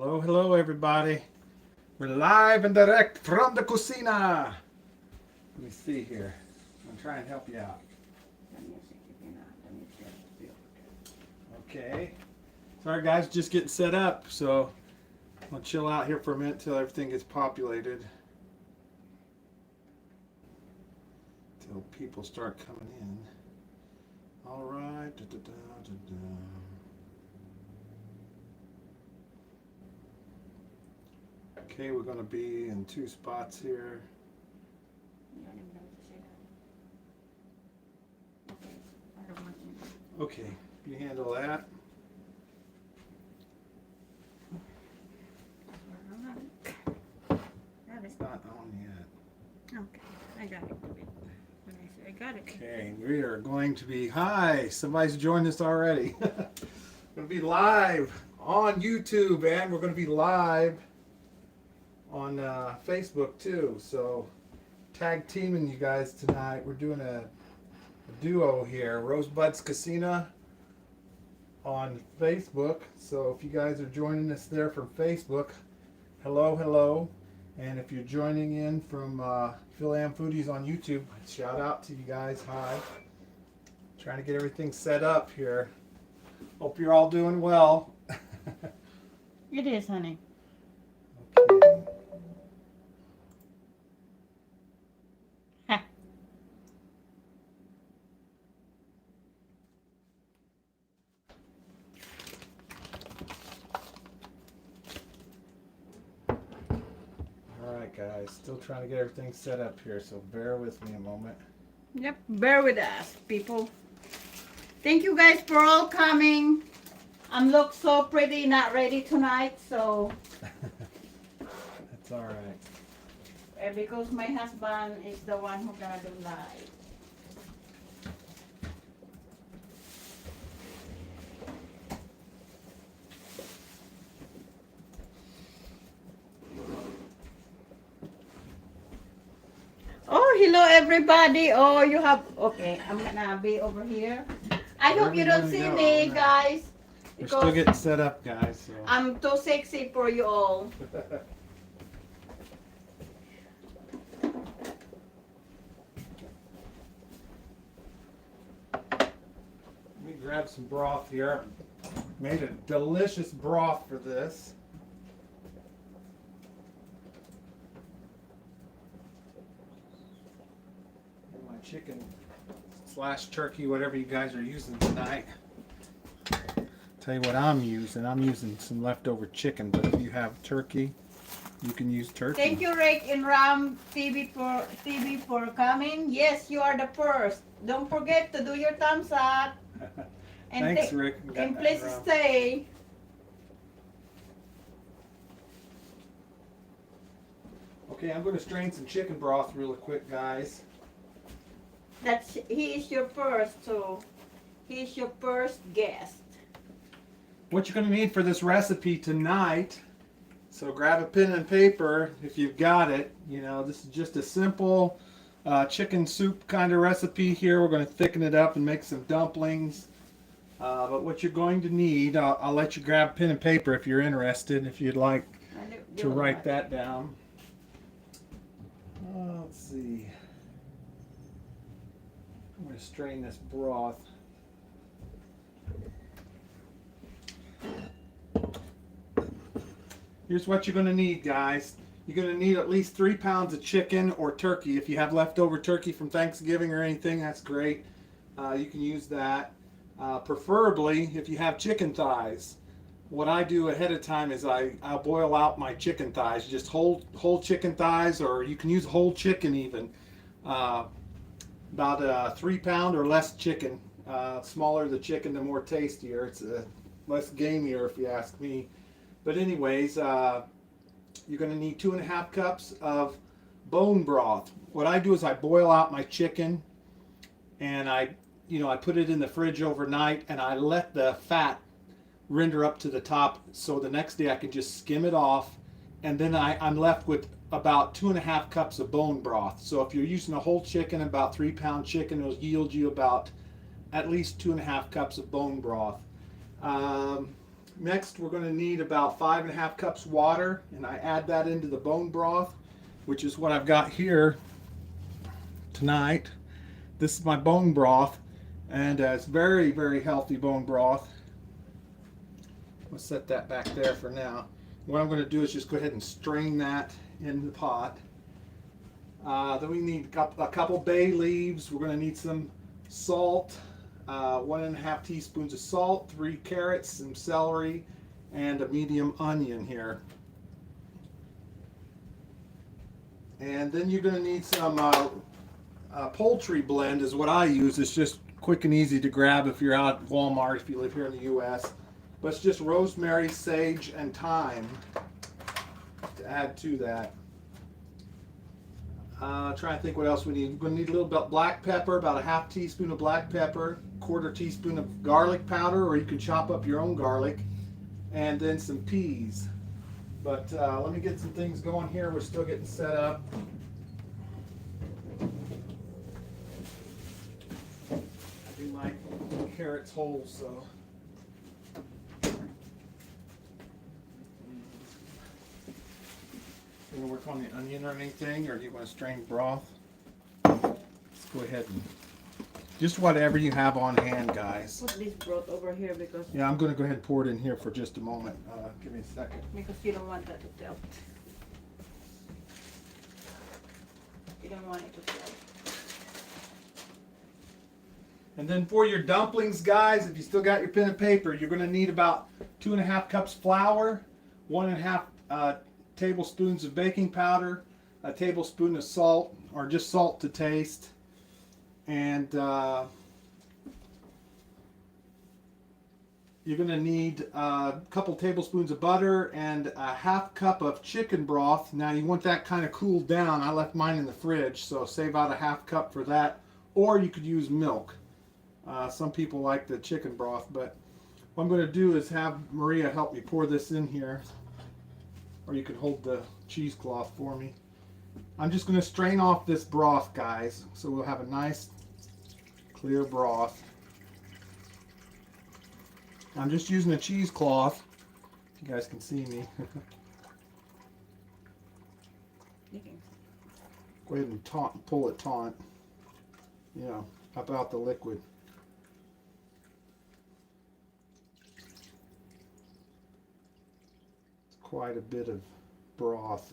Hello, hello, everybody. We're live and direct from the cocina. Let me see here. I'm trying to help you out. Okay. Sorry, guys, just getting set up. So I'll chill out here for a minute till everything gets populated. Till people start coming in. All right. Da, da, da, da, da. Okay, we're going to be in two spots here. Okay, you handle that. It's not on yet. Okay, I got it. I got it. Okay, we are going to be, hi, somebody's joined us already. We're going to be live on YouTube and we're going to be live on Facebook too. So tag teaming you guys tonight. We're doing a duo here, Rosebud's Casino on Facebook. So if you guys are joining us there from Facebook, hello, hello. And if you're joining in from Phil Am Foodies on YouTube, shout out to you guys. Hi. Trying to get everything set up here. Hope you're all doing well. It is, honey. Okay. Ha. All right, guys. Still trying to get everything set up here, so bear with me a moment. Yep, bear with us, people. Thank you guys for all coming. I'm look so pretty, not ready tonight, so That's all right. because my husband is the one who gonna do live. Oh, hello everybody. Oh, you have, okay, I'm gonna be over here. I hope you don't see me, guys. We're still getting set up, guys. So. I'm too sexy for you all. Let me grab some broth here. Made a delicious broth for this. And my chicken / turkey, whatever you guys are using tonight. Tell you what I'm using. I'm using some leftover chicken, but if you have turkey, you can use turkey. Thank you, Rick and Ram TV for coming. Yes, you are the first. Don't forget to do your thumbs up. And Thanks, Rick. And please stay. Okay, I'm going to strain some chicken broth really quick, guys. He is your first, so he's your first guest. What you're going to need for this recipe tonight, so grab a pen and paper if you've got it. You know, this is just a simple chicken soup kind of recipe here. We're going to thicken it up and make some dumplings. But what you're going to need, I'll let you grab pen and paper if you're interested, if you'd like to write that down. Let's see. I'm going to strain this broth. Here's what you're going to need, guys. You're going to need at least 3 pounds of chicken or turkey. If you have leftover turkey from Thanksgiving or anything, that's great. You can use that. Preferably, if you have chicken thighs. What I do ahead of time is I'll boil out my chicken thighs. Just whole chicken thighs, or you can use whole chicken even. About a 3 pound or less chicken. Smaller the chicken, the more tastier. It's less gamier if you ask me. But anyways, you're going to need 2.5 cups of bone broth. What I do is I boil out my chicken and I put it in the fridge overnight and I let the fat render up to the top so the next day I can just skim it off, and then I'm left with about 2.5 cups of bone broth. So if you're using a whole chicken, about 3 pound chicken, it'll yield you about at least 2.5 cups of bone broth. Next, we're going to need about 5.5 cups water, and I add that into the bone broth, which is what I've got here tonight. This is my bone broth, and it's very, very healthy bone broth. I'll set that back there for now. What I'm going to do is just go ahead and strain that in the pot. Then we need a couple bay leaves. We're going to need some salt, 1.5 teaspoons of salt, 3 carrots, some celery, and a medium onion here. And then you're going to need some poultry blend is what I use. It's just quick and easy to grab if you're out at Walmart if you live here in the U.S. But it's just rosemary, sage, and thyme to add to that. Trying to think what else we need. We're going to need a little bit of black pepper, about 1/2 teaspoon of black pepper, 1/4 teaspoon of garlic powder, or you can chop up your own garlic, and then some peas. But let me get some things going here. We're still getting set up. I do my carrots whole, so. You want to work on the onion or anything, or do you want to strain broth? Let's go ahead and just whatever you have on hand, guys. Put this broth over here because Yeah, I'm going to go ahead and pour it in here for just a moment. Give me a second. you don't want that to melt. You don't want it to melt. And then for your dumplings, guys, if you still got your pen and paper, you're going to need about 2.5 cups flour, 1.5 tablespoons of baking powder, a tablespoon of salt, or just salt to taste, and you're going to need a couple tablespoons of butter and a 1/2 cup of chicken broth. Now you want that kind of cooled down. I left mine in the fridge, so save out a 1/2 cup for that, or you could use milk. Some people like the chicken broth, but what I'm going to do is have Maria help me pour this in here. Or you could hold the cheesecloth for me. I'm just going to strain off this broth, guys, so we'll have a nice clear broth. I'm just using a cheesecloth, if you guys can see me. Go ahead and pull it taut. You know, about the liquid. Quite a bit of broth.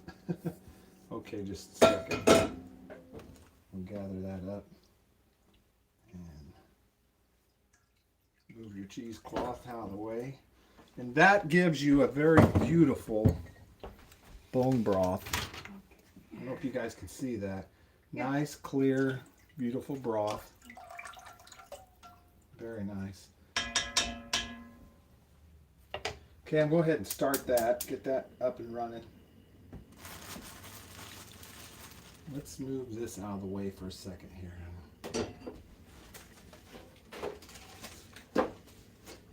Okay, just a second. We'll gather that up and move your cheesecloth out of the way. And that gives you a very beautiful bone broth. I don't know if you guys can see that. Nice, clear, beautiful broth. Very nice. Okay, I'm going to go ahead and start that, get that up and running. Let's move this out of the way for a second here. I'm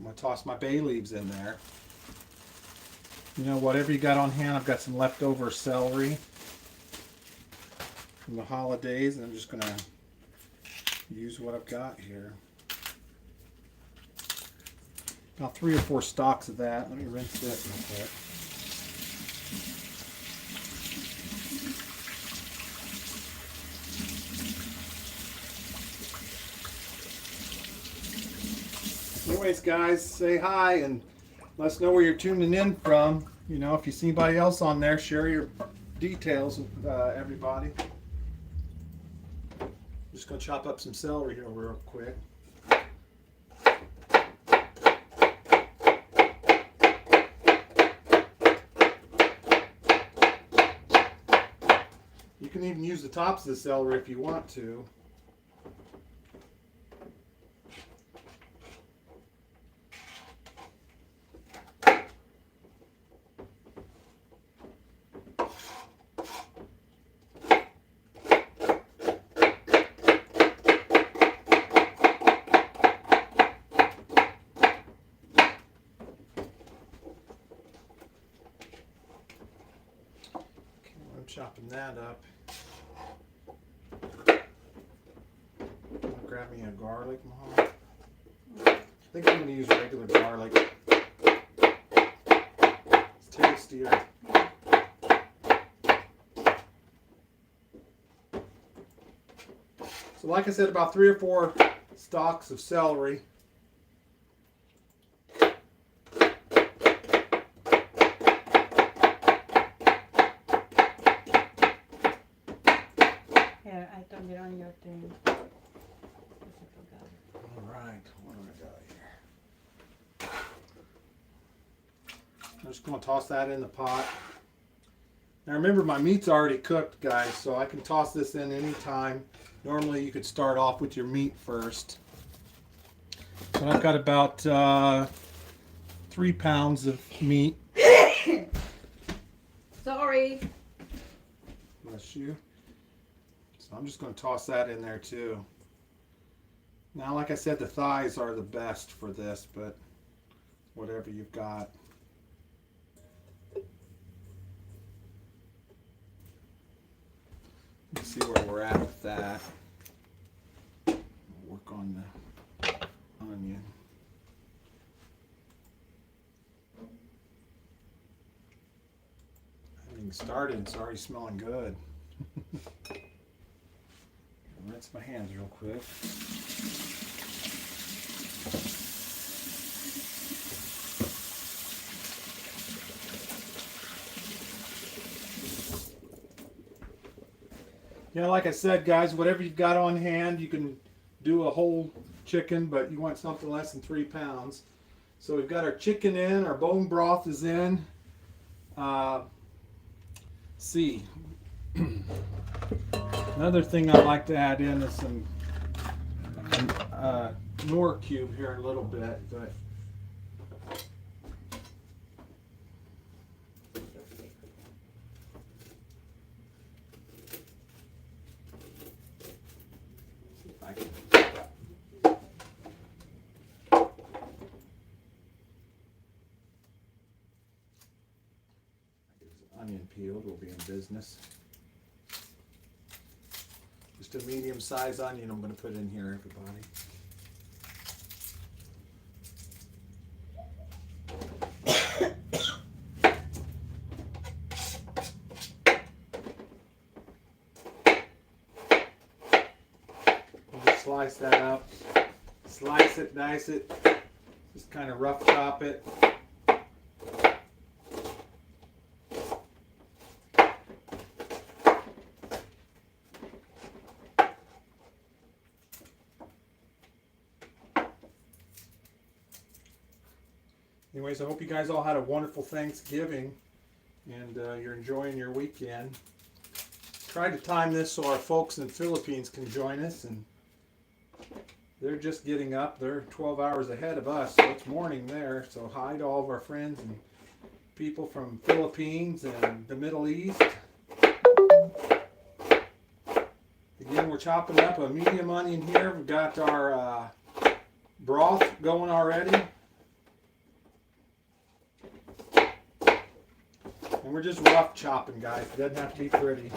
going to toss my bay leaves in there. You know, whatever you got on hand, I've got some leftover celery from the holidays, and I'm just going to use what I've got here. About 3 or 4 stalks of that. Let me rinse that real quick. Anyways, guys, say hi and let us know where you're tuning in from. You know, if you see anybody else on there, share your details with everybody. I'm just going to chop up some celery here real quick. You can even use the tops of the celery if you want to. I'm chopping that up. Grab me a garlic, Mom. I think I'm going to use regular garlic. tastier. So like I said, about 3 or 4 stalks of celery. Here, I took it on your thing. All right, what do I got here? I'm just going to toss that in the pot. Now remember, my meat's already cooked, guys, so I can toss this in any time. Normally you could start off with your meat first. But I've got about 3 pounds of meat. Sorry. Bless you. So I'm just going to toss that in there too. Now, like I said, the thighs are the best for this, but whatever you've got. Let's see where we're at with that. Work on the onion. I haven't even started, it's already smelling good. Rinse my hands real quick. Yeah, like I said, guys, whatever you've got on hand, you can do a whole chicken, but you want something less than 3 pounds. So we've got our chicken in, our bone broth is in. See, another thing I like to add in is some Knorr cube here in a little bit, but I can. Onion peeled will be in business. Just a medium-sized onion I'm going to put in here, everybody. Just slice that up. Slice it, dice it. Just kind of rough chop it. Anyways, I hope you guys all had a wonderful Thanksgiving and you're enjoying your weekend. Tried to time this so our folks in the Philippines can join us, and they're just getting up. They're 12 hours ahead of us, so it's morning there. So hi to all of our friends and people from Philippines and the Middle East. Again, we're chopping up a medium onion here. We've got our broth going already. And we're just rough chopping, guys. It doesn't have to be pretty.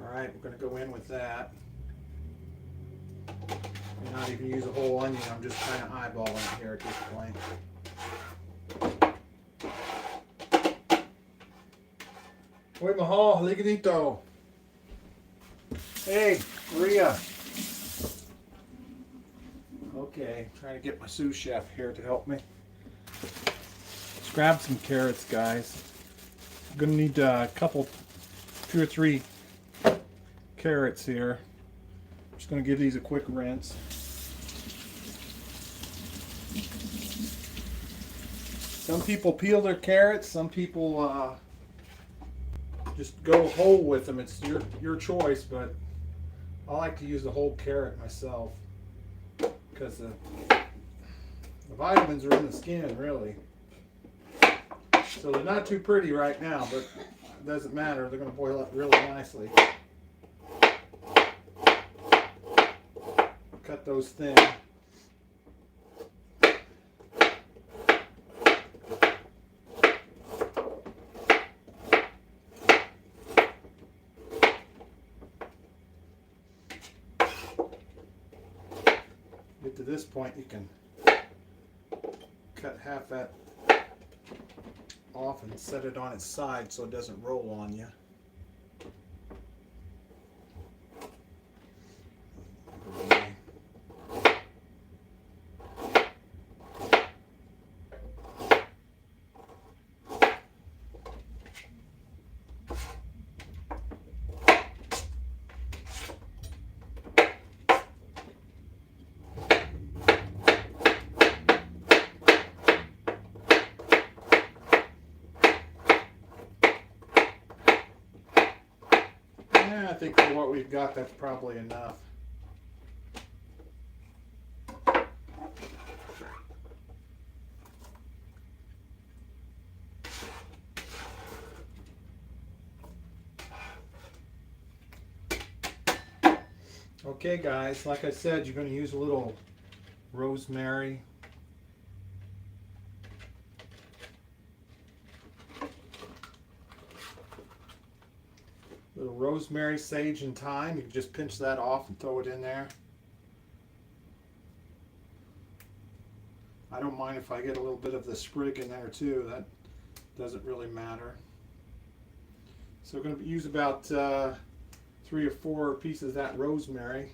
Alright, we're going to go in with that. I'm not even use a whole onion. I'm just kind of eyeballing it here at this point. Hoy mahal, ligadito. Hey, Maria. Okay, trying to get my sous chef here to help me. Let's grab some carrots, guys. I'm gonna need a couple, 2 or 3 carrots here. I'm just gonna give these a quick rinse. Some people peel their carrots, some people just go whole with them. It's your choice, but I like to use the whole carrot myself because the vitamins are in the skin, really. So they're not too pretty right now, but it doesn't matter. They're going to boil up really nicely. Cut those thin. get to this point, you can cut half that off and set it on its side so it doesn't roll on you. Yeah, I think for what we've got, that's probably enough. Okay guys, like I said, you're going to use a little rosemary. Little rosemary, sage, and thyme. You can just pinch that off and throw it in there. I don't mind if I get a little bit of the sprig in there too. That doesn't really matter. So we're going to use about 3 or 4 pieces of that rosemary.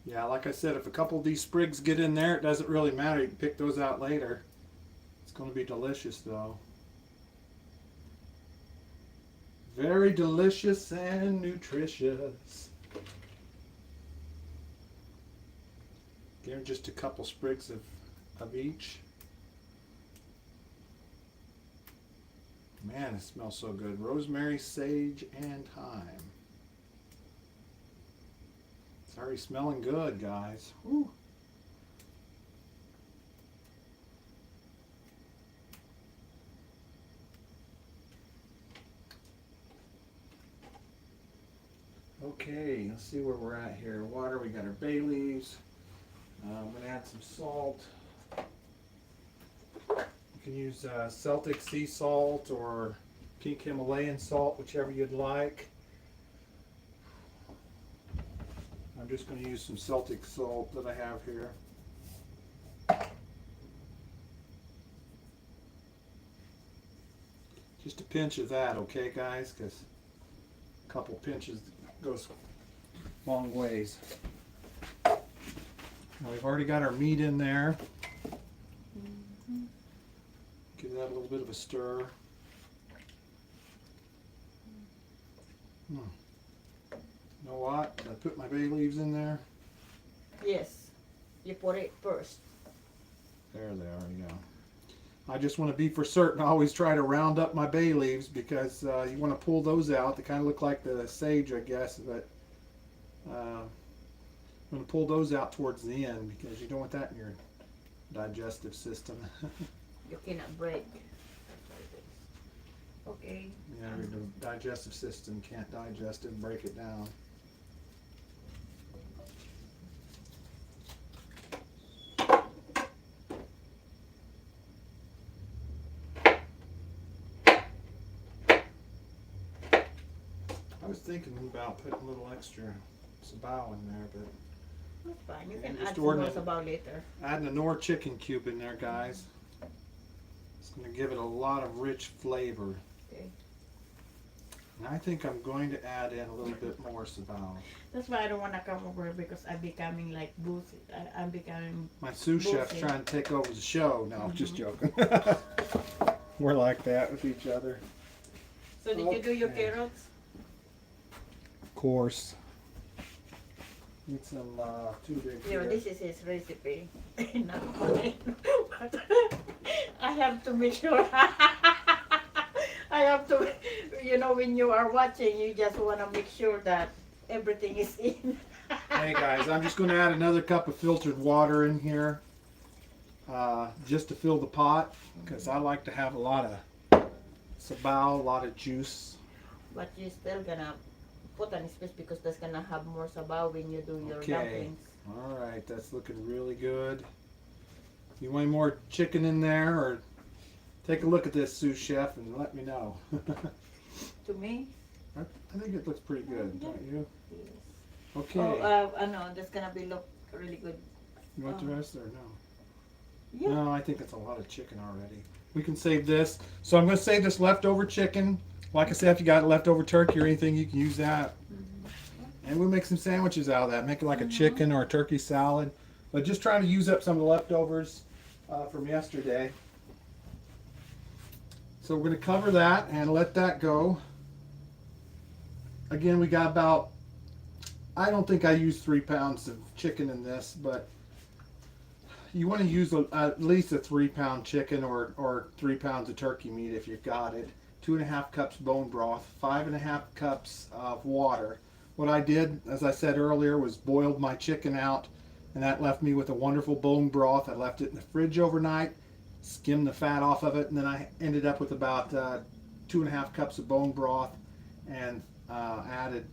Yeah, like I said, if a couple of these sprigs get in there, it doesn't really matter. You can pick those out later. It's going to be delicious though. Very delicious and nutritious. Give them just a couple sprigs of each. Man, it smells so good. Rosemary, sage, and thyme. It's already smelling good, guys. Woo. Okay, let's see where we're at here. Water, we got our bay leaves. I'm going to add some salt. You can use Celtic sea salt or pink Himalayan salt, whichever you'd like. I'm just going to use some Celtic salt that I have here. Just a pinch of that, okay guys? Because a couple pinches goes long ways. Now we've already got our meat in there. Give that a little bit of a stir. You know what? Did I put my bay leaves in there? Yes, you put it first. There they are, yeah. I just want to be for certain. I always try to round up my bay leaves because you want to pull those out. They kind of look like the sage, I guess, but I'm going to pull those out towards the end because you don't want that in your digestive system. You cannot break. Okay. Yeah, your digestive system can't digest it and break it down. I was thinking about putting a little extra sabao in there, but That's fine. You Yeah, can just add some more ordinary. about later. adding a Knorr chicken cube in there, guys. It's going to give it a lot of rich flavor. Okay. And I think I'm going to add in a little bit more sabao. That's why I don't want to come over because I'm becoming like boozy. I'm becoming. My sous chef's Bullshit. trying to take over the show. No, just joking. We're like that with each other. So did you do your Okay. carrots? Of course. Need some too big. You know, here. this is his recipe, not mine. But I have to make sure. I have to, you know, when you are watching, you just want to make sure that everything is in. Hey guys, I'm just going to add another cup of filtered water in here, just to fill the pot, because I like to have a lot of sabao, a lot of juice. But you're still gonna put on space because that's gonna have more sabaw when you do your Okay. dumplings. All right, that's looking really good. You want any more chicken in there, or Take a look at this, sous chef, and let me know. To me? I think it looks pretty good, don't you? Yes. Okay. Oh, I know, that's gonna be look really good. You want the rest or no? Yeah. No, I think it's a lot of chicken already. We can save this. So I'm going to save this leftover chicken. Like I said, if you got leftover turkey or anything, you can use that. And we'll make some sandwiches out of that. Make it like a chicken or a turkey salad. But just trying to use up some of the leftovers from yesterday. So we're going to cover that and let that go. Again, we got about, I don't think I used 3 pounds of chicken in this, but you want to use at least a 3-pound chicken or 3 pounds of turkey meat if you've got it. 2.5 cups bone broth, 5.5 cups of water. What I did, as I said earlier, was boiled my chicken out, and that left me with a wonderful bone broth. I left it in the fridge overnight, skimmed the fat off of it, and then I ended up with about 2.5 cups of bone broth, and added,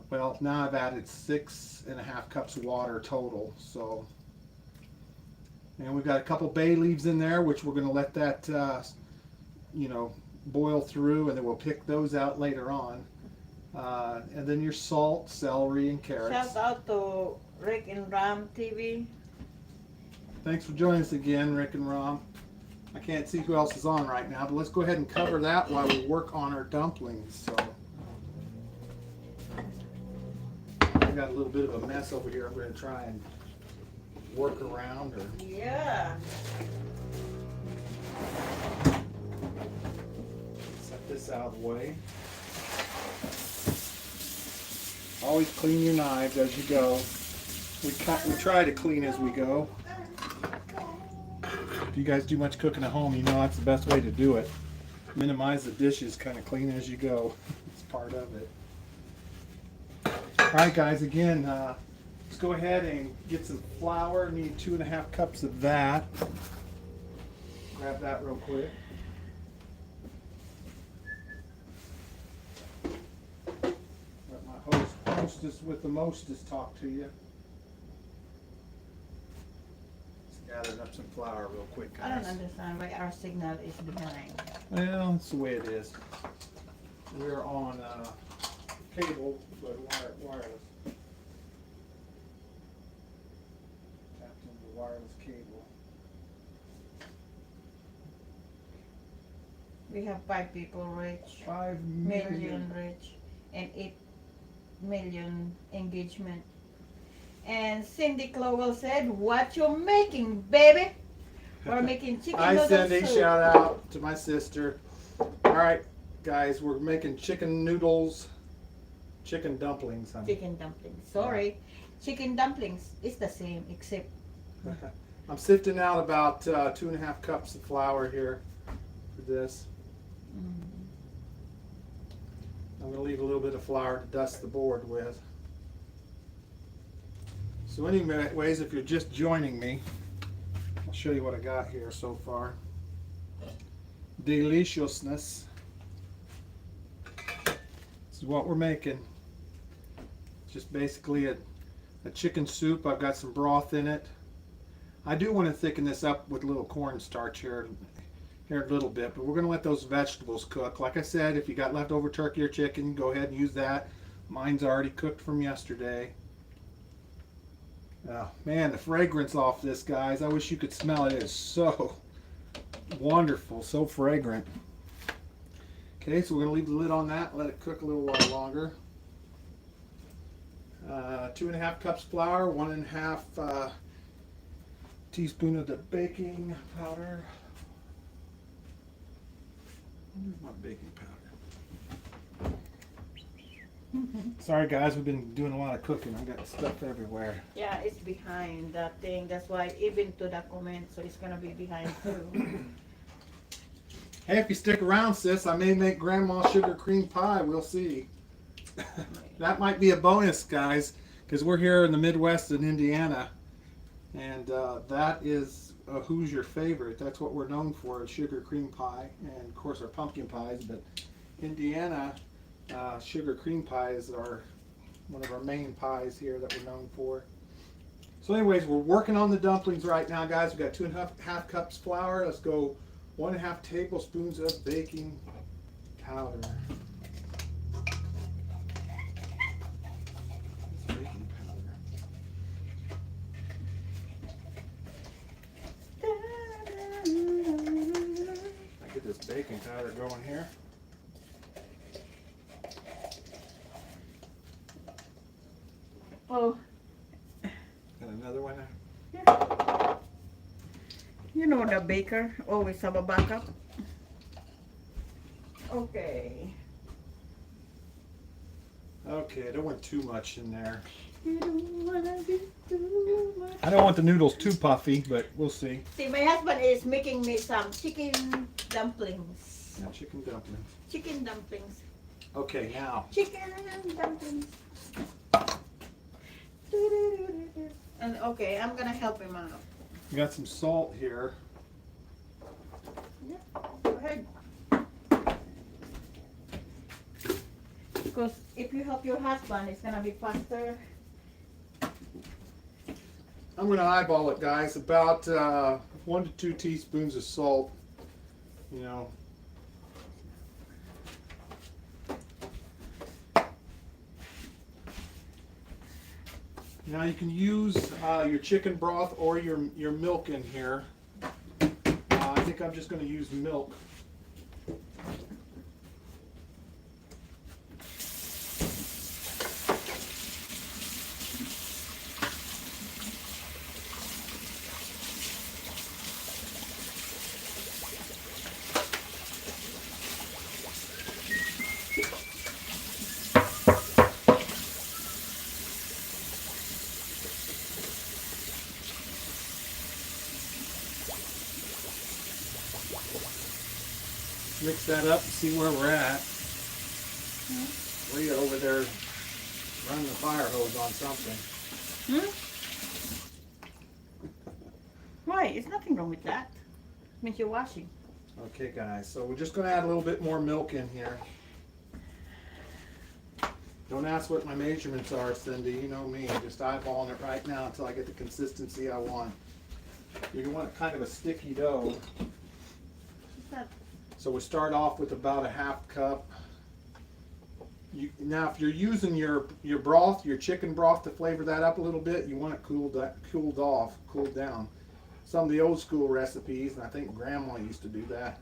well, now I've added 6.5 cups of water total. So, and we've got a couple bay leaves in there, which we're going to let that, boil through, and then we'll pick those out later on. And then your salt, celery, and carrots. Shout out to Rick and Ram TV. Thanks for joining us again, Rick and Rom. I can't see who else is on right now, but let's go ahead and cover that while we work on our dumplings. So, I got a little bit of a mess over here. I'm going to try and work around. Yeah. Set this out of the way. Always clean your knives as you go. We try to clean as we go. If you guys do much cooking at home, you know that's the best way to do it. Minimize the dishes, kind of clean as you go. It's part of it. Alright guys, again, let's go ahead and get some flour. Need 2.5 cups of that. Grab that real quick. Let my hostess with the mostest talk to you. Gathered up some flour real quick, guys. I don't understand why our signal is behind. Well, that's the way it is. We're on cable, but wireless. Tapped into the wireless cable. We have 5 people rich, 5 million rich, and 8 million engagement. And Cindy Clowell said, "What you making, baby?" We're making chicken Hi, noodle Cindy. soup. Shout out to my sister. All right, guys, we're making chicken noodles, chicken dumplings, honey. Chicken dumplings. Sorry, chicken dumplings is the same except. I'm sifting out about 2.5 cups of flour here for this. I'm going to leave a little bit of flour to dust the board with. So anyways, if you're just joining me, I'll show you what I got here so far. Deliciousness. This is what we're making. It's just basically a chicken soup. I've got some broth in it. I do want to thicken this up with a little cornstarch here a little bit, but we're going to let those vegetables cook. Like I said, if you got leftover turkey or chicken, go ahead and use that. Mine's already cooked from yesterday. Oh, man, the fragrance off this, guys. I wish you could smell it. It is so wonderful, so fragrant. Okay, so we're going to leave the lid on that, let it cook a little while longer. 2.5 cups flour, 1.5 teaspoon of the baking powder. Where's my baking powder? Sorry guys, we've been doing a lot of cooking. I've got stuff everywhere. Yeah, it's behind that thing. That's why even to the comment, so it's gonna be behind too. Hey, if you stick around, sis, I may make grandma's sugar cream pie. We'll see. That might be a bonus, guys, because we're here in the Midwest in Indiana, and that is a Hoosier favorite. That's what we're known for, is sugar cream pie, and of course our pumpkin pies. But Indiana sugar cream pies are one of our main pies here that we're known for. So anyways, we're working on the dumplings right now, guys. We've got 2.5 cups flour. Let's go 1.5 tablespoons of baking powder. Baking powder. I get this baking powder going here. Oh, And another one. yeah. You know the baker always have a backup. Okay. Okay, I don't want too much in there. You don't wanna be too much. I don't want the noodles too puffy, but we'll see. See, my husband is making me some chicken dumplings. Yeah, chicken dumplings. Chicken dumplings. Okay, now. Chicken dumplings. And okay, I'm gonna help him out. We got some salt here. Yeah, go ahead. Because if you help your husband, it's gonna be faster. I'm going to eyeball it, guys. About 1 to 2 teaspoons of salt. You know. Now you can use your chicken broth or your milk in here. I think I'm just going to use milk. Mix that up and see where we're at. Leah over there running the fire hose on something. Why? There's nothing wrong with that. Means you're washing. Okay, guys, so we're just going to add a little bit more milk in here. Don't ask what my measurements are, Cindy. You know me. I'm just eyeballing it right now until I get the consistency I want. You want kind of a sticky dough. What's that? So we start off with about a 1/2 cup. Now, if you're using your broth, your chicken broth, to flavor that up a little bit, you want it cooled down. Some of the old school recipes, and I think Grandma used to do that,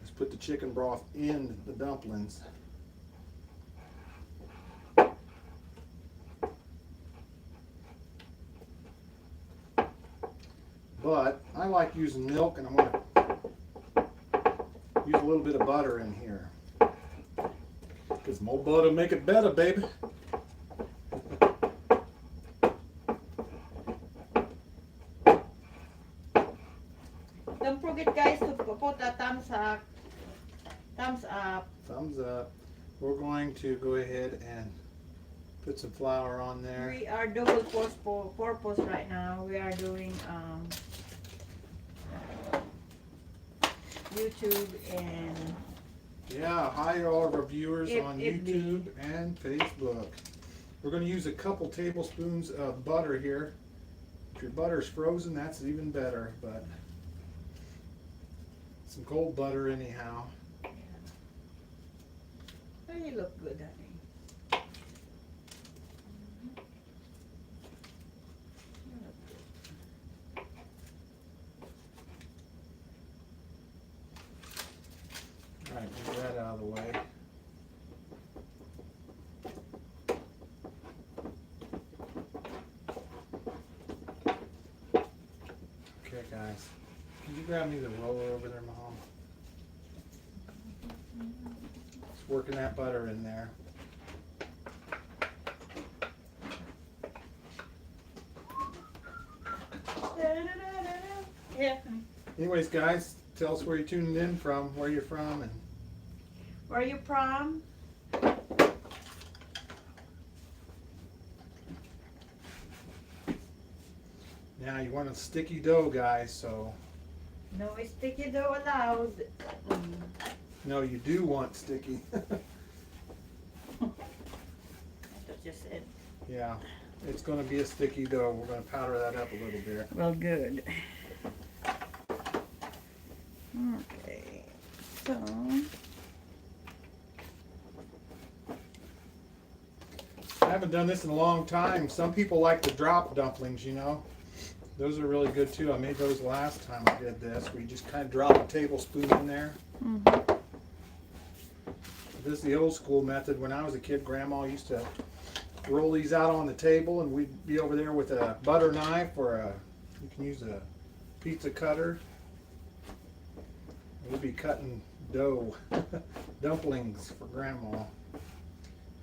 is put the chicken broth in the dumplings. But I like using milk, and I'm going to use a little bit of butter in here. Because more butter make it better, baby. Don't forget, guys, to put a thumbs up. Thumbs up. Thumbs up. We're going to go ahead and put some flour on there. We are double purpose right now. We are doing YouTube and Yeah, hi to all of our viewers on If YouTube and Facebook. We're going to use a couple tablespoons of butter here. If your butter's frozen, that's even better, but some cold butter anyhow. oh, you look good, honey. You look good. Alright, move that out of the way. Okay, guys. Can you grab me the roller over there, Mom? Just working that butter in there. Yeah. Anyways, guys, tell us where you're tuning in from, where you're from, and Where are you from? now you want a sticky dough, guys, so No sticky dough allowed. no, you do want sticky. That's what you said. Yeah, it's going to be a sticky dough. We're going to powder that up a little bit. Well, good. Okay, so I haven't done this in a long time. Some people like the drop dumplings, you know. Those are really good too. I made those last time I did this. We just kind of drop a tablespoon in there. This is the old school method. When I was a kid, Grandma used to roll these out on the table, and we'd be over there with a butter knife or you can use a pizza cutter. We'd be cutting dough, dumplings for Grandma.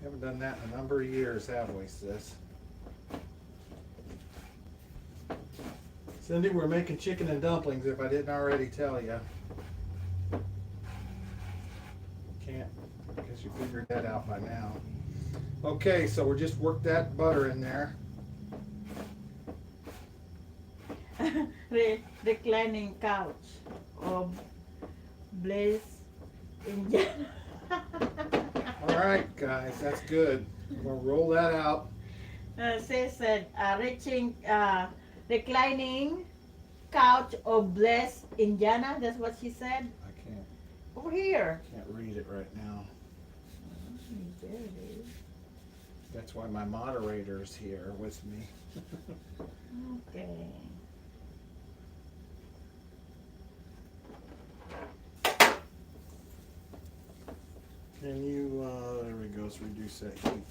Haven't done that in a number of years, have we, sis? Cindy, we're making chicken and dumplings, if I didn't already tell you. Can't, I guess you figured that out by now. Okay, so we're just work that butter in there. Reclining couch of bliss in general. Alright, guys, that's good. We'll roll that out. Said reclining couch of bliss Indiana. That's what she said. I can't Over here. read it right now. There it is. That's why my moderator's here with me. Okay. Can you, there we go, let's reduce that heat.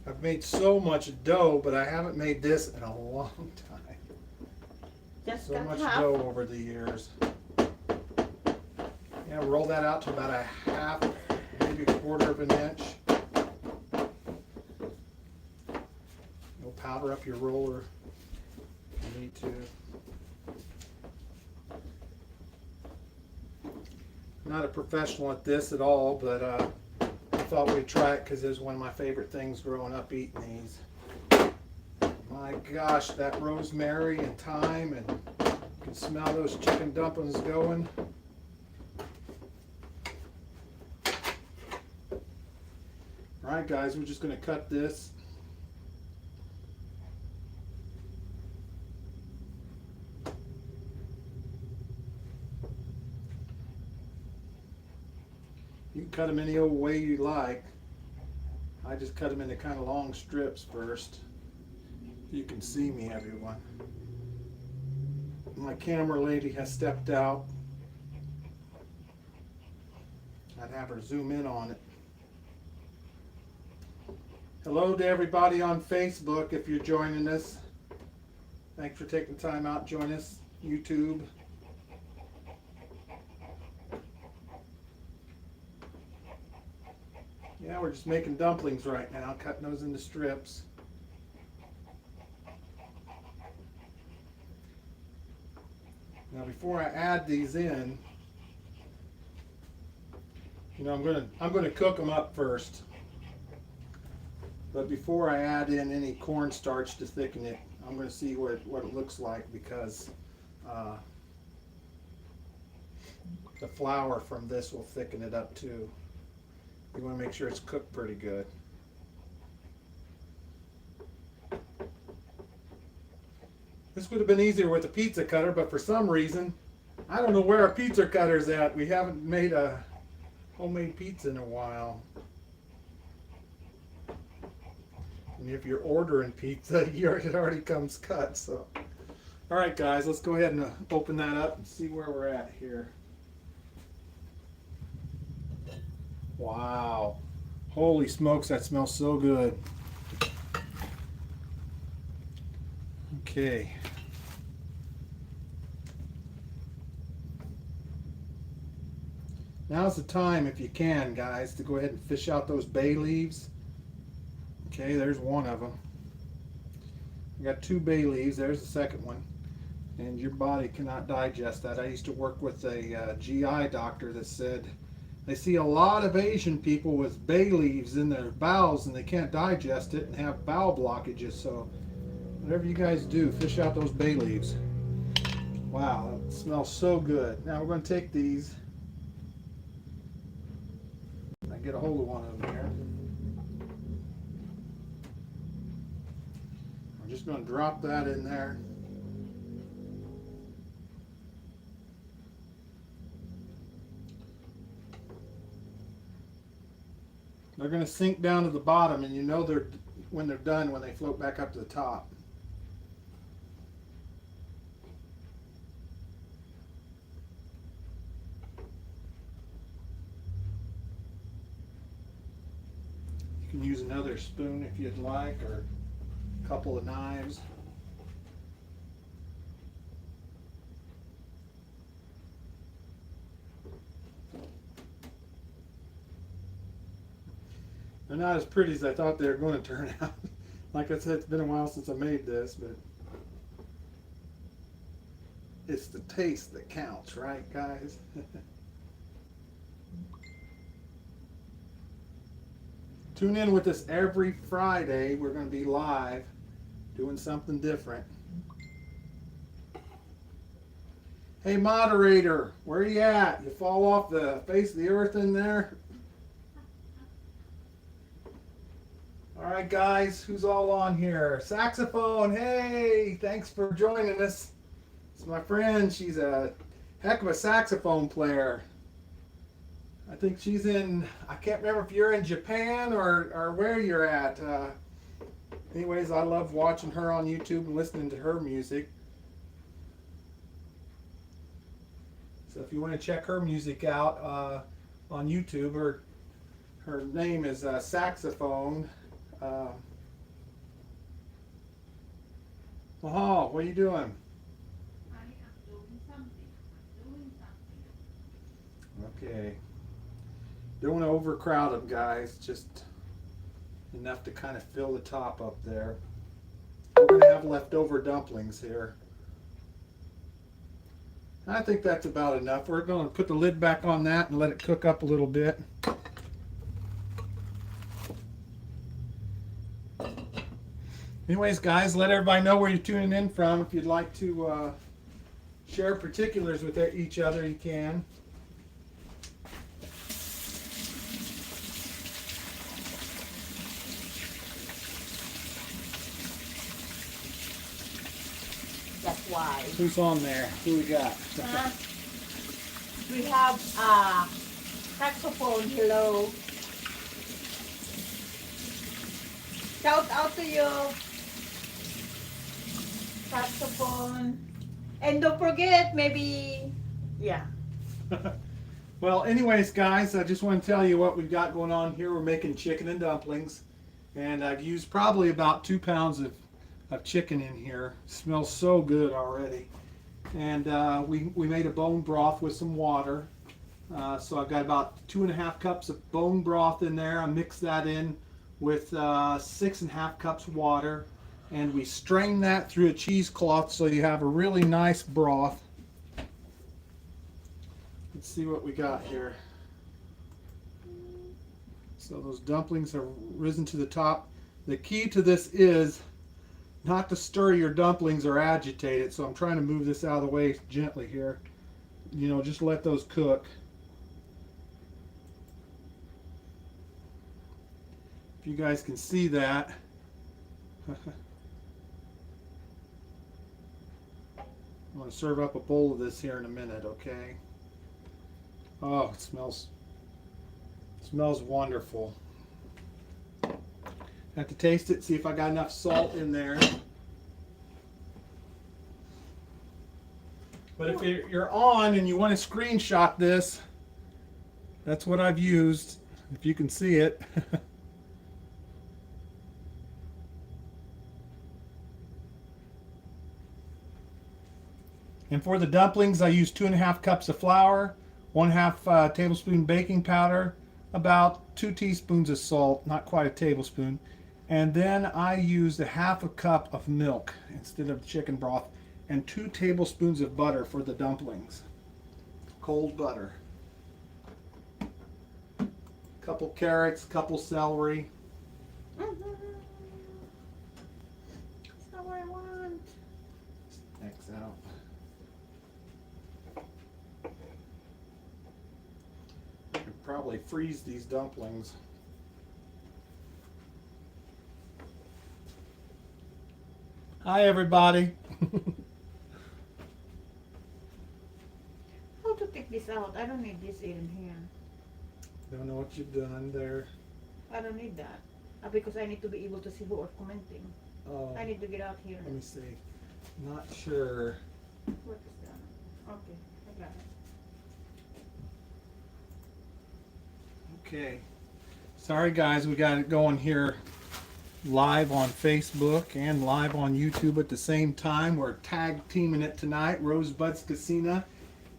I've made so much dough, but I haven't made this in a long time. Just So cut much half. dough over the years. Yeah, roll that out to about a half, maybe a quarter of an inch. You'll powder up your roller if you need to. Not a professional at this at all, but I thought we'd try it because it was one of my favorite things growing up, eating these. My gosh, that rosemary and thyme, and you can smell those chicken dumplings going. Alright guys, we're just going to cut this. You can cut them any old way you like. I just cut them into kind of long strips first. You can see me, everyone. My camera lady has stepped out. I'd have her zoom in on it. Hello to everybody on Facebook if you're joining us. Thanks for taking time out to join us. YouTube. Yeah, we're just making dumplings right now, cutting those into strips. Now before I add these in, you know, I'm gonna cook them up first. But before I add in any cornstarch to thicken it, I'm going to see what it looks like, because the flour from this will thicken it up too. You want to make sure it's cooked pretty good. This would have been easier with a pizza cutter, but for some reason, I don't know where our pizza cutter's at. We haven't made a homemade pizza in a while. And if you're ordering pizza, it already comes cut. So, all right, guys, let's go ahead and open that up and see where we're at here. Wow, holy smokes, that smells so good. Okay. Now's the time, if you can, guys, to go ahead and fish out those bay leaves. Okay, there's one of them. I got 2 bay leaves. There's the second one. And your body cannot digest that. I used to work with a GI doctor that said they see a lot of Asian people with bay leaves in their bowels and they can't digest it and have bowel blockages. So whatever you guys do, fish out those bay leaves. Wow, that smells so good. Now we're going to take these. I get a hold of one of them here. Just going to drop that in there. They're going to sink down to the bottom, and you know they're when they're done when they float back up to the top. You can use another spoon if you'd like, or a couple of knives. They're not as pretty as I thought they were going to turn out. Like I said, it's been a while since I made this, but it's the taste that counts, right, guys? Tune in with us every Friday. We're going to be live doing something different. Hey, moderator, where are you at? You fall off the face of the earth in there? All right, guys, who's all on here? Saxophone, hey, thanks for joining us. It's my friend. She's a heck of a saxophone player. I think she's in, I can't remember if you're in Japan or where you're at. Anyways, I love watching her on YouTube and listening to her music. So if you want to check her music out on YouTube, her name is Saxophone. Mahal, what are you doing? I am doing something. I'm doing something. Okay. Don't want to overcrowd them, guys. Just enough to kind of fill the top up there. We're going to have leftover dumplings here. I think that's about enough. We're going to put the lid back on that and let it cook up a little bit. Anyways, guys, let everybody know where you're tuning in from. If you'd like to share particulars with each other, you can. That's why. Who's on there? Who we got? We have saxophone. Hello. Shout out to you. Saxophone. And don't forget, maybe, yeah. Well, anyways, guys, I just want to tell you what we've got going on here. We're making chicken and dumplings. And I've used probably about 2 pounds of chicken in here. It smells so good already. And we made a bone broth with some water. So I've got about 2.5 cups of bone broth in there. I mixed that in with 6.5 cups water. And we strain that through a cheesecloth so you have a really nice broth. Let's see what we got here. So those dumplings have risen to the top. The key to this is not to stir your dumplings or agitate it. So I'm trying to move this out of the way gently here. You know, just let those cook. If you guys can see that. I'm going to serve up a bowl of this here in a minute, okay? Oh, it smells wonderful. Have to taste it, see if I got enough salt in there. But if you're on and you want to screenshot this, that's what I've used, if you can see it. And for the dumplings, I use 2.5 cups of flour, 1/2 tablespoon baking powder, about 2 teaspoons of salt, not quite a tablespoon. And then I used 1/2 cup of milk instead of chicken broth, and 2 tablespoons of butter for the dumplings. Cold butter. Couple carrots, couple celery. That's not what I want. X out. I could probably freeze these dumplings. Hi, everybody. How to take this out? I don't need this in here. Don't know what you've done there. I don't need that. Because I need to be able to see who are commenting. Oh, I need to get out here. let me see. Not sure. What is that? Okay, I got it. Okay. Sorry guys, we got it going here live on Facebook and live on YouTube at the same time. We're tag teaming it tonight. Rosebud's Casino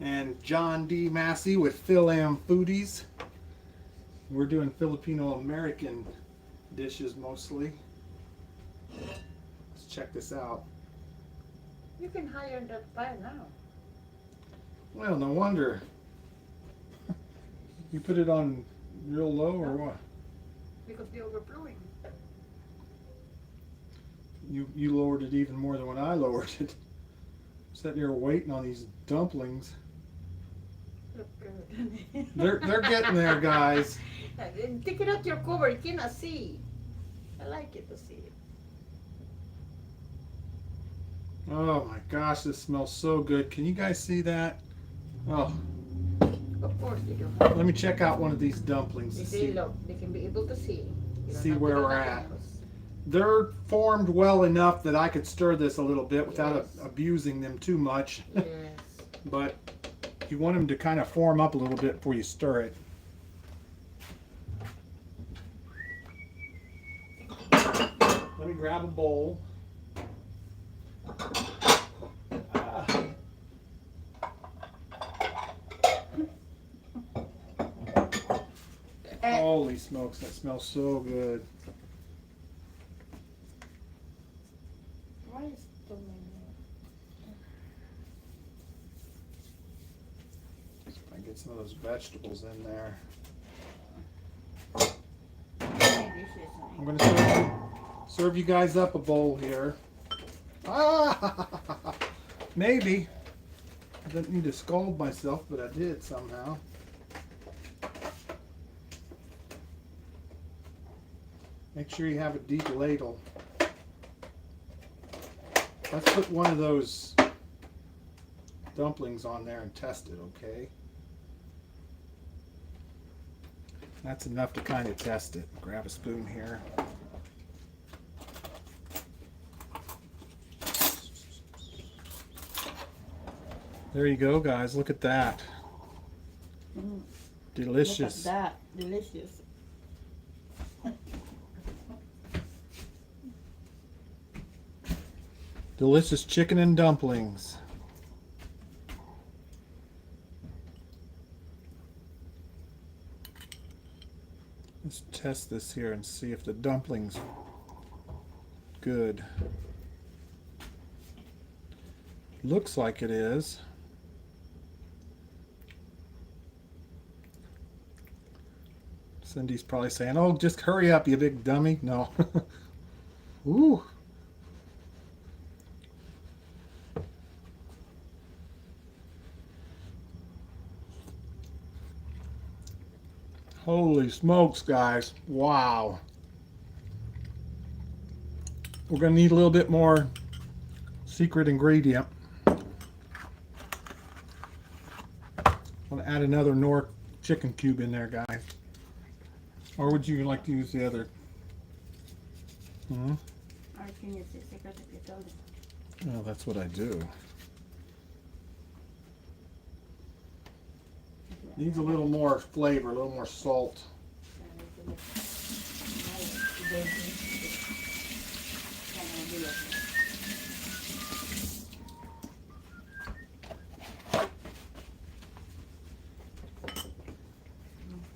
and John D. Massey with Phil Am Foodies. We're doing Filipino American dishes mostly. Let's check this out. You can hire that fire now. Well, no wonder. You put it on real low or what? Because they're overflowing. You lowered it even more than when I lowered it. Sitting here waiting on these dumplings. Look good. They're getting there, guys. Take it out your cover. You cannot see. I like it to see it. Oh my gosh, this smells so good. Can you guys see that? Oh, Of course they do. let me check out one of these dumplings They to say, see. look, they can be able to see. You don't See have to where do we're nothing at. else. They're formed well enough that I could stir this a little bit without Yes. abusing them too much. Yes. But you want them to kind of form up a little bit before you stir it. Let me grab a bowl. Ah. Holy smokes, that smells so good. Why is so many? If I get some of those vegetables in there. Many dishes, I'm going to serve you guys up a bowl here. Ah, maybe. I didn't need to scald myself, but I did somehow. Make sure you have a deep ladle. Let's put one of those dumplings on there and test it, okay? That's enough to kind of test it. Grab a spoon here. There you go, guys. Look at that. Delicious. Look at that. Delicious. Delicious chicken and dumplings. Let's test this here and see if the dumplings good. Looks like it is. Cindy's probably saying, "Oh, just hurry up, you big dummy." No. Ooh. Holy smokes, guys. Wow. We're going to need a little bit more secret ingredient. I'm going to add another Knorr chicken cube in there, guys. Or would you like to use the other? Hmm? I can use this secret if you tell them. Well, that's what I do. Needs a little more flavor, a little more salt.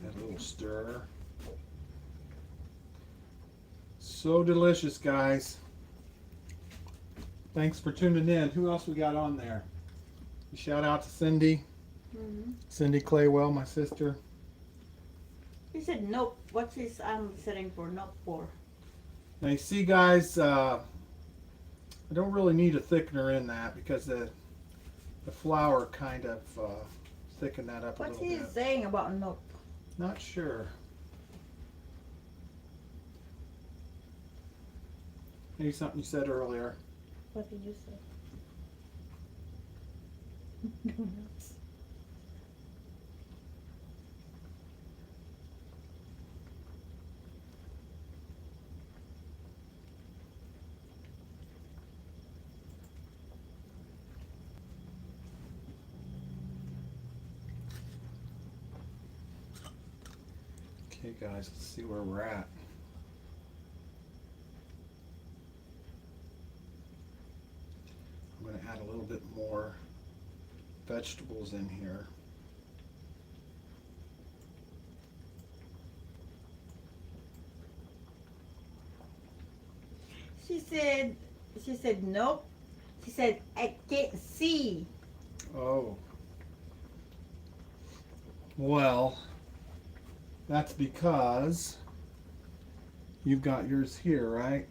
Add a little stir. So delicious, guys. Thanks for tuning in. Who else we got on there? Shout out to Cindy. Mm-hmm. Cindy Claywell, my sister. He said nope. What's his setting for nope for? Now you see, guys, I don't really need a thickener in that because the flour kind of thickened that up a What's little he bit. saying about nope? Not sure. Maybe something you said earlier. What did you say? Okay, guys, let's see where we're at. I'm going to add a little bit more vegetables in here. She said nope. She said I can't see. Oh. Well, that's because you've got yours here, right?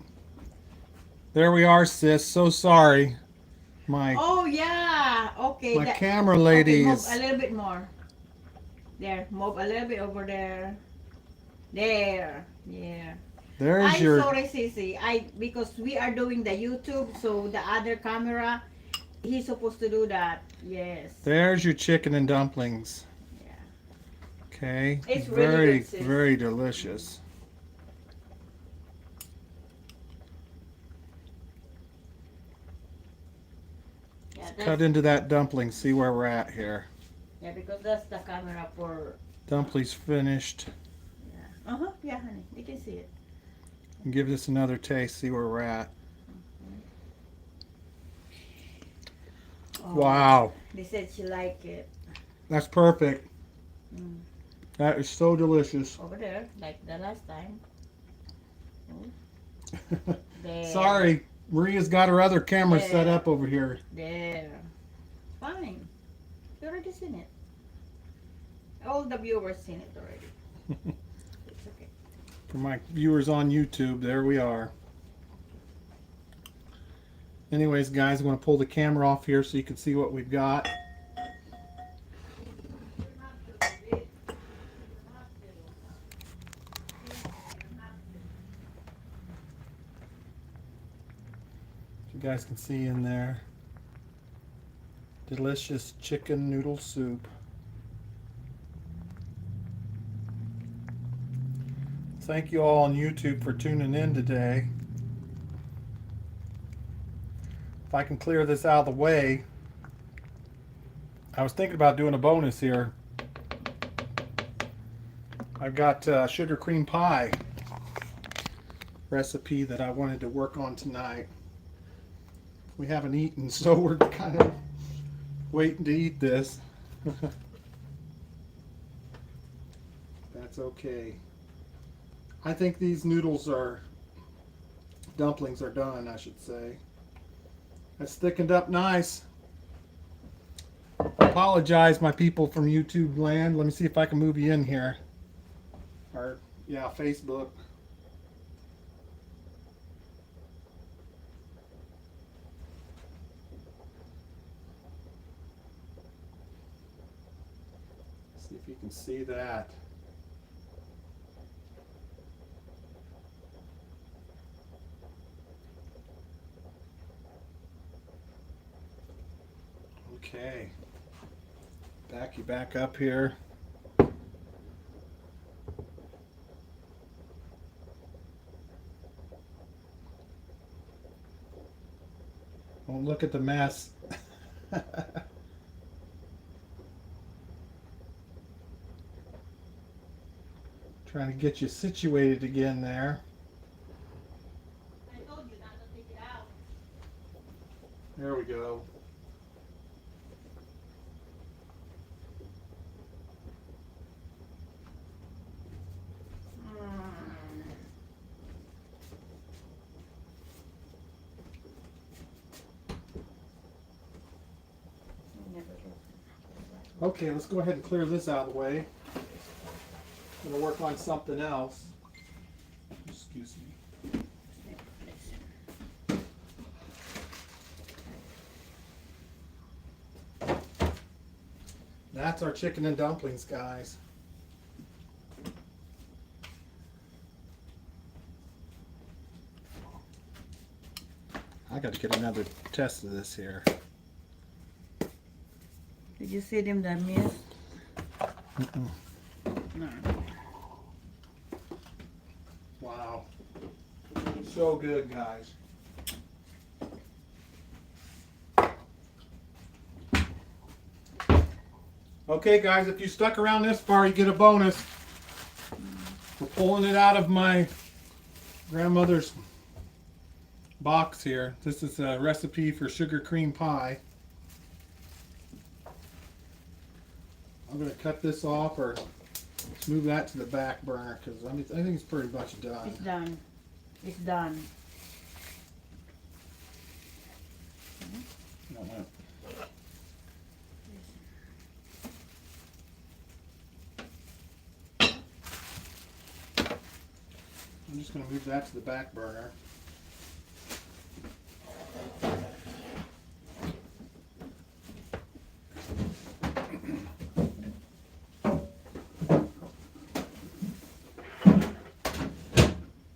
There we are, sis. So sorry. My Oh yeah. Okay. my camera ladies. Okay, move a little bit more. There. Move a little bit over there. There. Yeah. There's I'm your sorry, Sissy. Because we are doing the YouTube, so the other camera, he's supposed to do that. Yes. there's your chicken and dumplings. Yeah. Okay. It's really very good, sis. very delicious. Yeah, Cut into that dumpling. See where we're at here. yeah, because that's the camera for. Dumplings finished. Yeah. Uh huh. Yeah, honey. You can see it. And give this another taste. See where we're at. Oh, Wow. They said she liked it. That's perfect. Mm. That is so delicious. Over there, like the last time. There. Sorry, Maria's got her other camera set up over here. There. Fine. You already seen it. All the viewers seen it already. It's okay. For my viewers on YouTube, there we are. Anyways, guys, I'm going to pull the camera off here so you can see what we've got. You guys can see in there, delicious chicken noodle soup. Thank you all on YouTube for tuning in today. If I can clear this out of the way, I was thinking about doing a bonus here. I've got sugar cream pie recipe that I wanted to work on tonight. We haven't eaten, so we're kind of waiting to eat this. That's okay. I think these dumplings are done, I should say. That's thickened up nice. I apologize, my people from YouTube land. Let me see if I can move you in here. Or, yeah, Facebook. See if you can see that. Okay. Back you back up here. Don't look at the mess. Trying to get you situated again there. I told you not to take it out. There we go. Okay, let's go ahead and clear this out of the way. I'm going to work on something else. Excuse me. That's our chicken and dumplings, guys. I got to get another test of this here. Did you see them that miss? Mm-mm. No. Wow. So good, guys. Okay, guys, if you stuck around this far, you get a bonus. Pulling it out of my grandmother's box here. This is a recipe for sugar cream pie. I'm going to cut this off or move that to the back burner because I think it's pretty much done. It's done. It's done. No, no. I'm just going to move that to the back burner.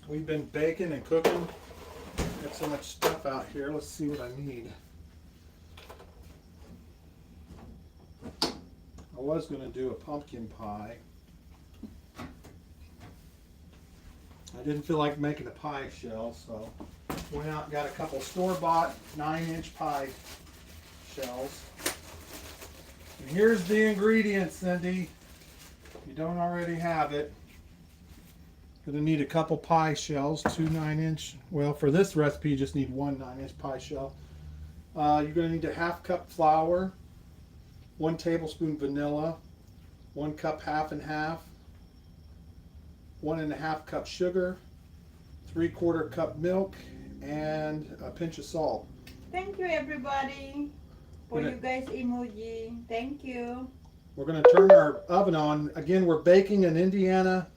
We've been baking and cooking. Got so much stuff out here. Let's see what I need. I was going to do a pumpkin pie. I didn't feel like making a pie shell, so went out and got a couple store-bought 9-inch pie shells. And here's the ingredients, Cindy. If you don't already have it, gonna need a couple pie shells, 2 9-inch. Well, for this recipe, you just need 1 9-inch pie shell. You're gonna need a 1/2 cup flour, 1 tablespoon vanilla, 1 cup half and half, 1 1/2 cup sugar, 3/4 cup milk, and a pinch of salt. Thank you, everybody, for Gonna- you guys emoji. Thank you. We're going to turn our oven on. Again, we're baking an Indiana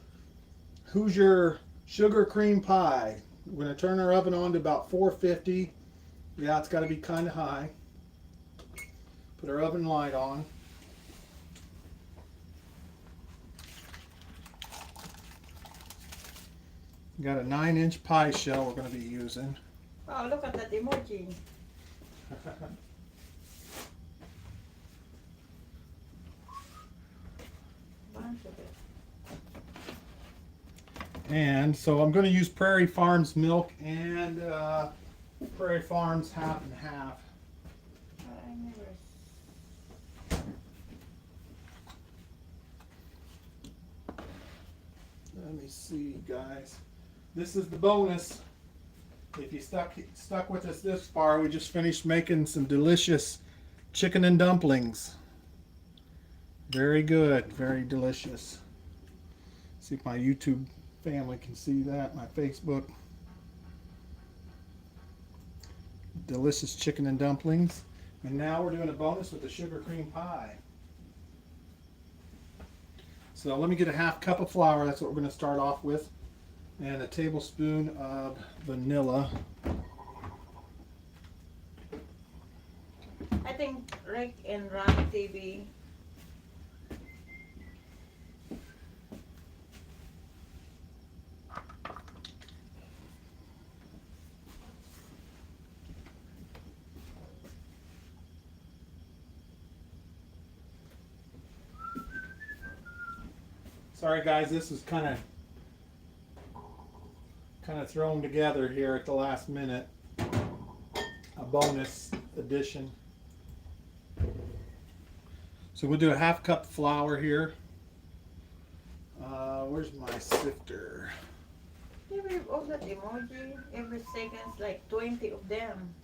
Hoosier sugar cream pie. We're going to turn our oven on to about 450. Yeah, it's got to be kind of high. Put our oven light on. We got a 9-inch pie shell we're going to be using. Oh, look at that emoji. Bunch of it. And so I'm going to use Prairie Farms milk and Prairie Farms 1/2 and 1/2. I never. Let me see, guys. This is the bonus. If you stuck with us this far, we just finished making some delicious chicken and dumplings. Very good, very delicious. See if my YouTube family can see that, my Facebook. Delicious chicken and dumplings. And now we're doing a bonus with the sugar cream pie. So let me get a 1/2 cup of flour, that's what we're going to start off with, and a tablespoon of vanilla. I think Rick and Ron TV. Sorry guys, this was kind of thrown together here at the last minute. A bonus addition. So we'll do a 1/2 cup flour here. Where's my sifter? All that emoji, every second, like 20 of them.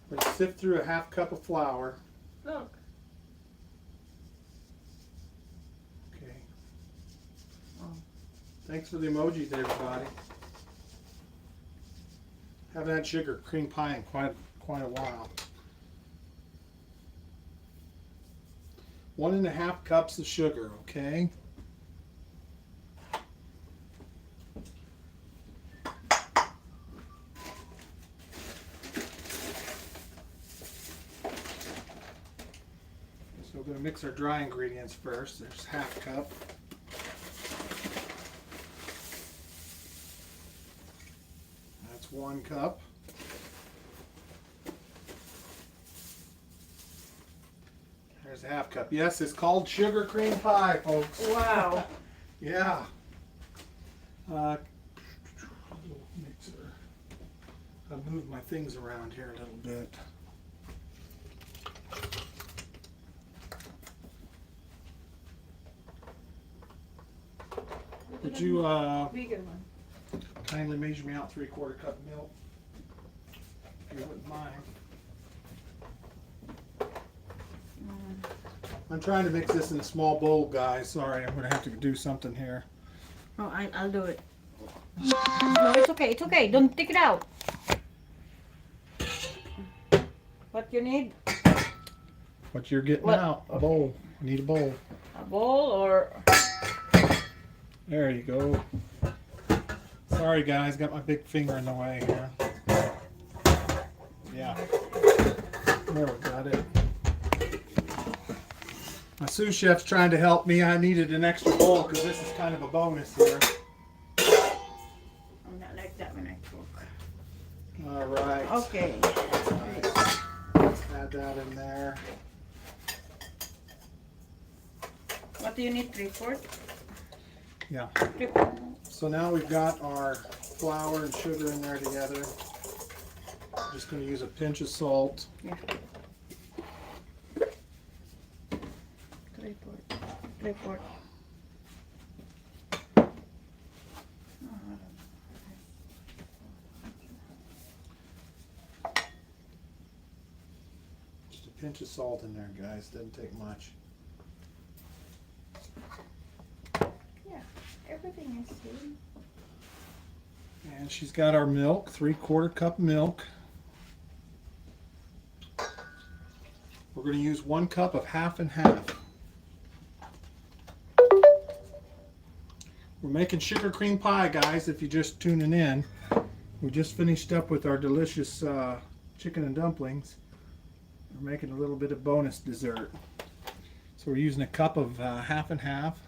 We're going to sift through a 1/2 cup of flour. Look. Okay. Oh. Thanks for the emojis, everybody. Haven't had sugar cream pie in quite a while. 1 1/2 cups of sugar, okay? So we're going to mix our dry ingredients first. There's 1/2 cup. That's 1 cup. There's a 1/2 cup. Yes, it's called sugar cream pie, folks. Wow. Yeah. Little mixer. I've moved my things around here a little bit. Would you Bigger one. kindly measure me out 3/4 cup of milk? If you wouldn't mind. I'm trying to mix this in a small bowl, guys. Sorry, I'm gonna have to do something here. Oh, I'll do it. No, it's okay. It's okay. Don't take it out. What you need? What you're getting What? out? A bowl. I need a bowl. A bowl or? There you go. Sorry, guys. Got my big finger in the way here. Yeah. There we got it. My sous chef's trying to help me. I needed an extra bowl because this is kind of a bonus here. I'm not like that when I cook. All right. Okay. Nice. Let's add that in there. What do you need? 3/4? Yeah. 3/4. So now we've got our flour and sugar in there together. Just going to use a pinch of salt. Yeah. 3/4. 3/4. Just a pinch of salt in there, guys. Doesn't take much. Yeah, everything is good. And she's got our milk, 3/4 cup milk. We're going to use 1 cup of half and half. We're making sugar cream pie, guys, if you're just tuning in. We just finished up with our delicious chicken and dumplings. We're making a little bit of bonus dessert. So we're using a cup of half and half.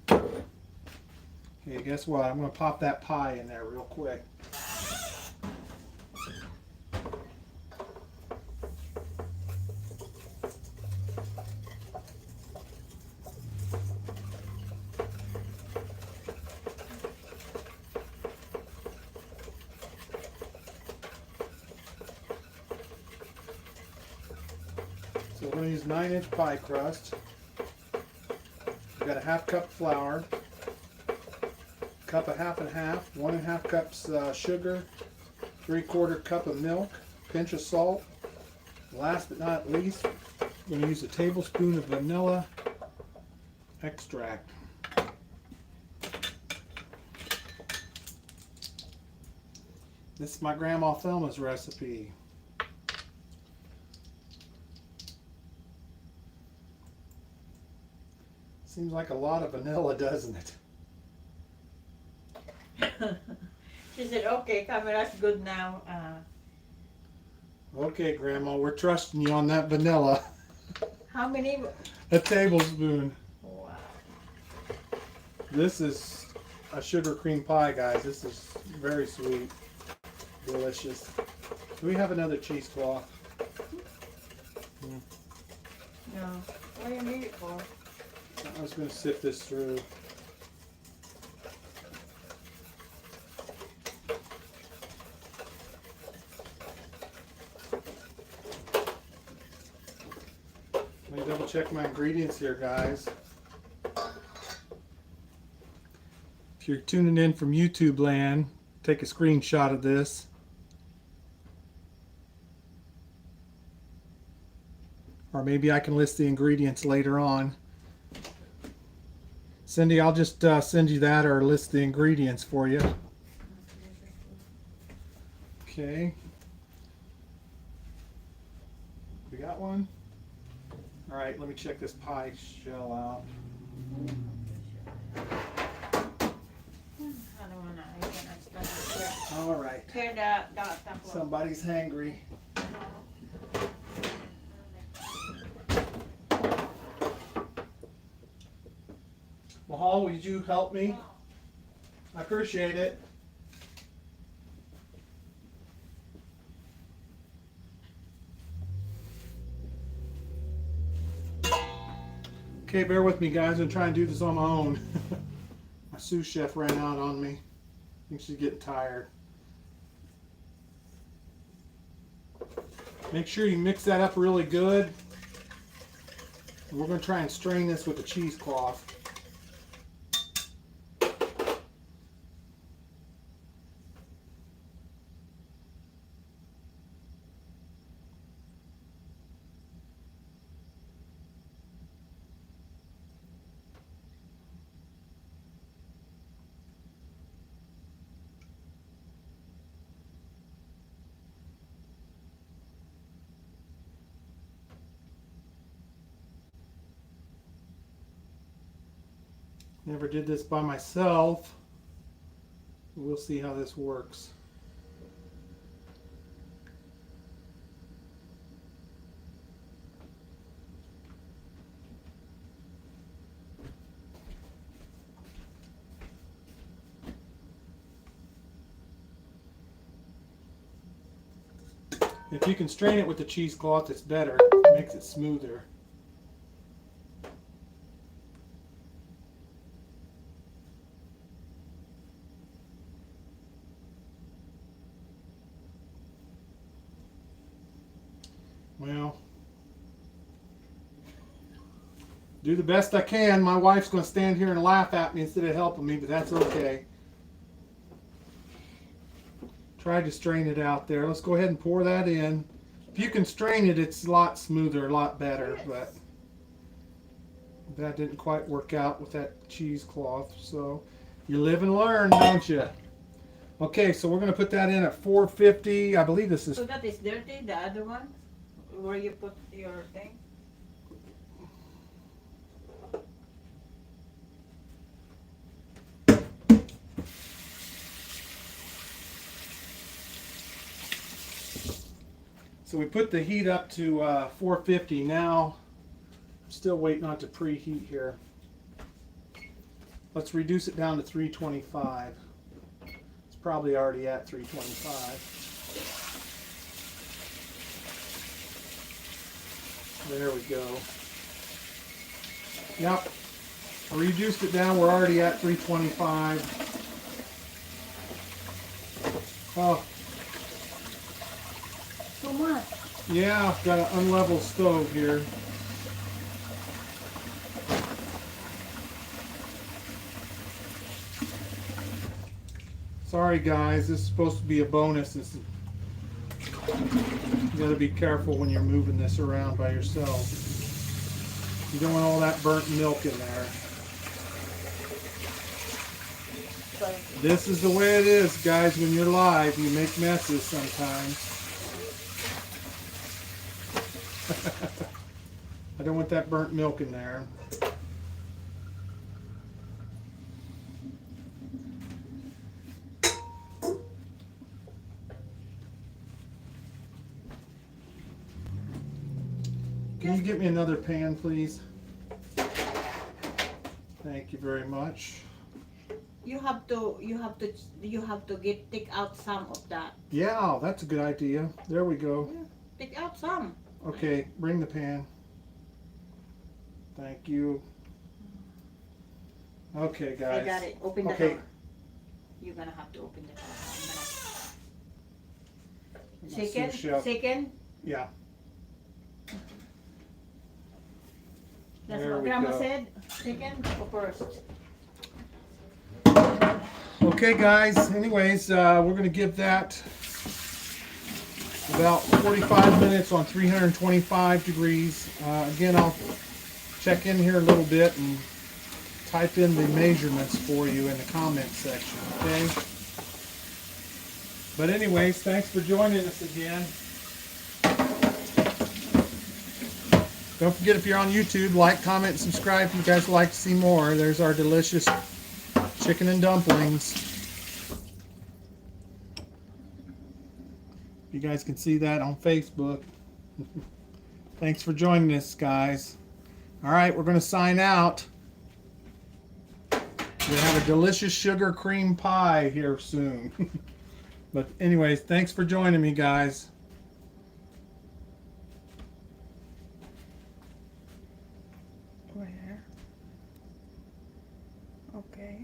Okay, guess what? I'm going to pop that pie in there real quick. So we're going to use 9-inch pie crust. We've got a half cup flour, cup of half and half, 1½ cups sugar, 3/4 cup of milk, pinch of salt. Last but not least, we're going to use a tablespoon of vanilla extract. This is my Grandma Thelma's recipe. Seems like a lot of vanilla, doesn't it? She said, okay, camera's good now. Okay, Grandma, we're trusting you on that vanilla. How many? A tablespoon. Wow. This is a sugar cream pie, guys. This is very sweet. Delicious. Do we have another cheesecloth? No. What do you need it for? I was going to sift this through. Let me double check my ingredients here, guys. If you're tuning in from YouTube land, take a screenshot of this. Or maybe I can list the ingredients later on. Cindy, I'll just send you that or list the ingredients for you. Okay. We got one? All right, let me check this pie shell out. I don't wanna, I cannot stand it. All right. Tear that stuff off. Somebody's hangry. Mahal, would you help me? I appreciate it. Okay, bear with me, guys. I'm trying to do this on my own. My sous chef ran out on me. I think she's getting tired. Make sure you mix that up really good. We're going to try and strain this with a cheesecloth. Never did this by myself. We'll see how this works. If you can strain it with the cheesecloth, it's better. It makes it smoother. Well, do the best I can. My wife's going to stand here and laugh at me instead of helping me, but that's okay. Tried to strain it out there. Let's go ahead and pour that in. If you can strain it, it's a lot smoother, a lot better, but that didn't quite work out with that cheesecloth. So you live and learn, don't you? Okay, so we're going to put that in at 450. I believe this is... So that is dirty, the other one? Where you put your thing? So we put the heat up to 450. Now, I'm still waiting on it to preheat here. Let's reduce it down to 325. It's probably already at 325. There we go. Yep. I reduced it down. We're already at 325. Oh. Too much. Yeah, I've got an unlevel stove here. Sorry guys, this is supposed to be a bonus. You gotta be careful when you're moving this around by yourself. You don't want all that burnt milk in there. This is the way it is, guys. When you're live, you make messes sometimes. I don't want that burnt milk in there. Can you get me another pan, please? Thank you very much. You have to take out some of that. Yeah, that's a good idea. There we go. Yeah, take out some. Okay, bring the pan. Thank you. Okay, guys. I got it. Open the Okay. door. You're gonna have to open the door. My Second, sous chef. second. Yeah. That's There what we Grandma go. said. Second or first? Okay, guys. Anyways, we're going to give that about 45 minutes on 325 degrees. Again, I'll check in here a little bit and type in the measurements for you in the comment section, okay? But anyways, thanks for joining us again. Don't forget, if you're on YouTube, like, comment, and subscribe if you guys would like to see more. There's our delicious chicken and dumplings. You guys can see that on Facebook. Thanks for joining us, guys. All right, we're going to sign out. We'll have a delicious sugar cream pie here soon. But anyways, thanks for joining me, guys. Where? Okay.